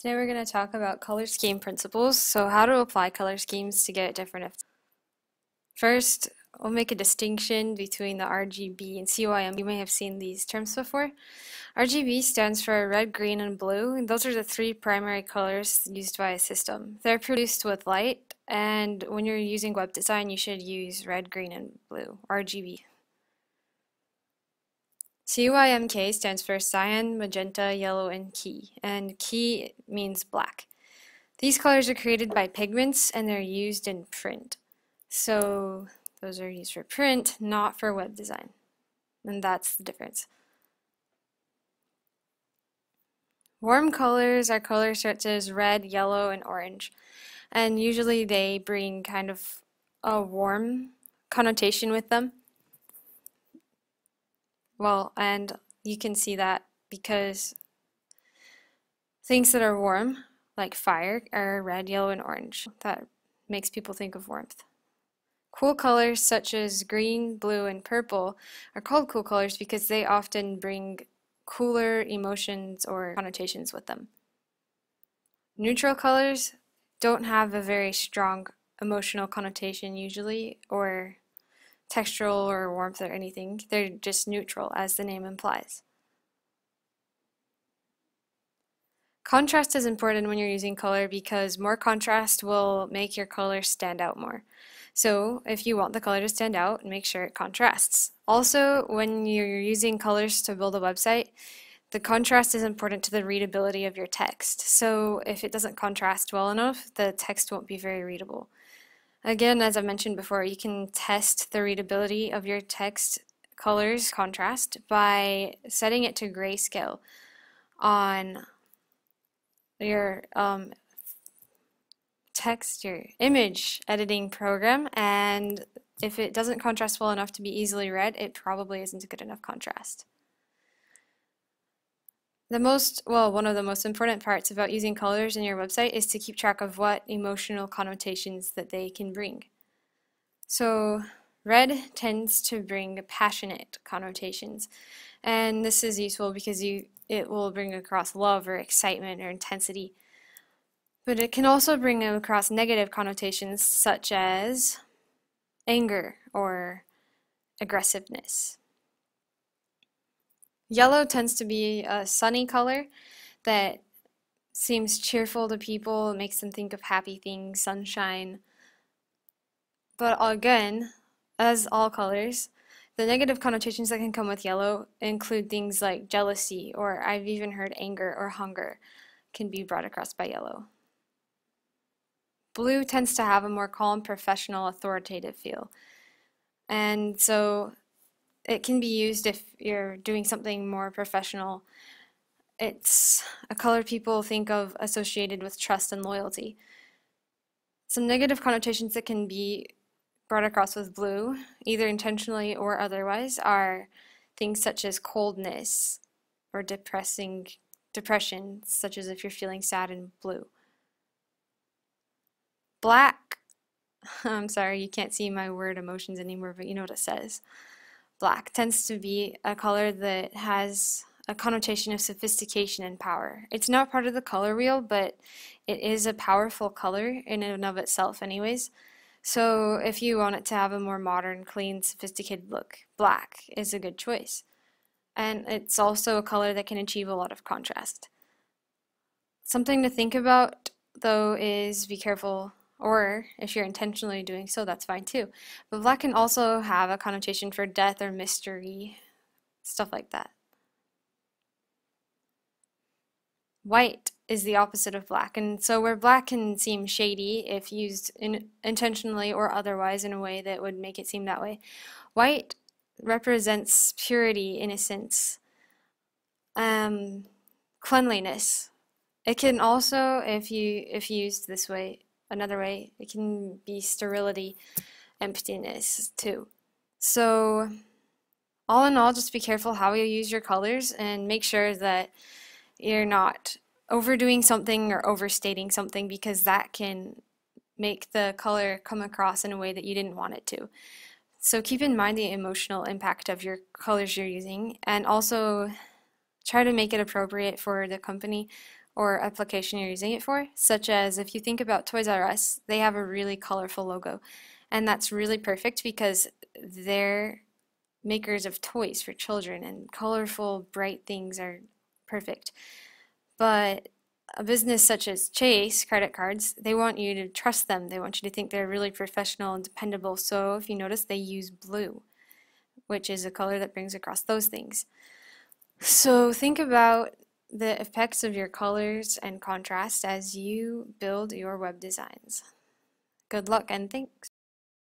Today we're going to talk about color scheme principles, so how to apply color schemes to get different effects. First, we'll make a distinction between the RGB and CYM. You may have seen these terms before. RGB stands for red, green, and blue, and those are the three primary colors used by a system. They're produced with light, and when you're using web design, you should use red, green, and blue, RGB. CYMK stands for cyan, magenta, yellow, and key means black. These colors are created by pigments and they're used in print. So those are used for print, not for web design. And that's the difference. Warm colors are colors such as red, yellow, and orange. And usually they bring kind of a warm connotation with them. Well, and you can see that because things that are warm, like fire, are red, yellow, and orange. That makes people think of warmth. Cool colors such as green, blue, and purple are called cool colors because they often bring cooler emotions or connotations with them. Neutral colors don't have a very strong emotional connotation usually, or textural or warmth or anything. They're just neutral, as the name implies. Contrast is important when you're using color because more contrast will make your color stand out more. So if you want the color to stand out, make sure it contrasts. Also, when you're using colors to build a website, the contrast is important to the readability of your text. So if it doesn't contrast well enough, the text won't be very readable. Again, as I mentioned before, you can test the readability of your text colors contrast by setting it to grayscale on your your image editing program, and if it doesn't contrast well enough to be easily read, it probably isn't a good enough contrast. One of the most important parts about using colors in your website is to keep track of what emotional connotations that they can bring. So red tends to bring passionate connotations, and this is useful because it will bring across love or excitement or intensity. But it can also bring across negative connotations such as anger or aggressiveness. Yellow tends to be a sunny color that seems cheerful to people, makes them think of happy things, sunshine. But again, as all colors, the negative connotations that can come with yellow include things like jealousy, or I've even heard anger or hunger can be brought across by yellow. Blue tends to have a more calm, professional, authoritative feel. And so it can be used if you're doing something more professional. It's a color people think of associated with trust and loyalty. Some negative connotations that can be brought across with blue, either intentionally or otherwise, are things such as coldness or depression, such as if you're feeling sad in blue. Black, I'm sorry, you can't see my word emotions anymore, but you know what it says. Black tends to be a color that has a connotation of sophistication and power. It's not part of the color wheel, but it is a powerful color in and of itself anyways. So if you want it to have a more modern, clean, sophisticated look, black is a good choice. And it's also a color that can achieve a lot of contrast. Something to think about, though, is be careful, or if you're intentionally doing so, that's fine too. But black can also have a connotation for death or mystery, stuff like that. White is the opposite of black, and so where black can seem shady if used intentionally or otherwise in a way that would make it seem that way, white represents purity, innocence, cleanliness. It can also, if used this way, another way, it can be sterility, emptiness too. So all in all, just be careful how you use your colors and make sure that you're not overdoing something or overstating something, because that can make the color come across in a way that you didn't want it to. So keep in mind the emotional impact of your colors you're using, and also try to make it appropriate for the company or application you're using it for, such as if you think about Toys R Us, they have a really colorful logo, and that's really perfect because they're makers of toys for children, and colorful, bright things are perfect. But a business such as Chase credit cards, they want you to trust them. They want you to think they're really professional and dependable. So if you notice, they use blue, which is a color that brings across those things. So think about the effects of your colors and contrast as you build your web designs. Good luck and thanks.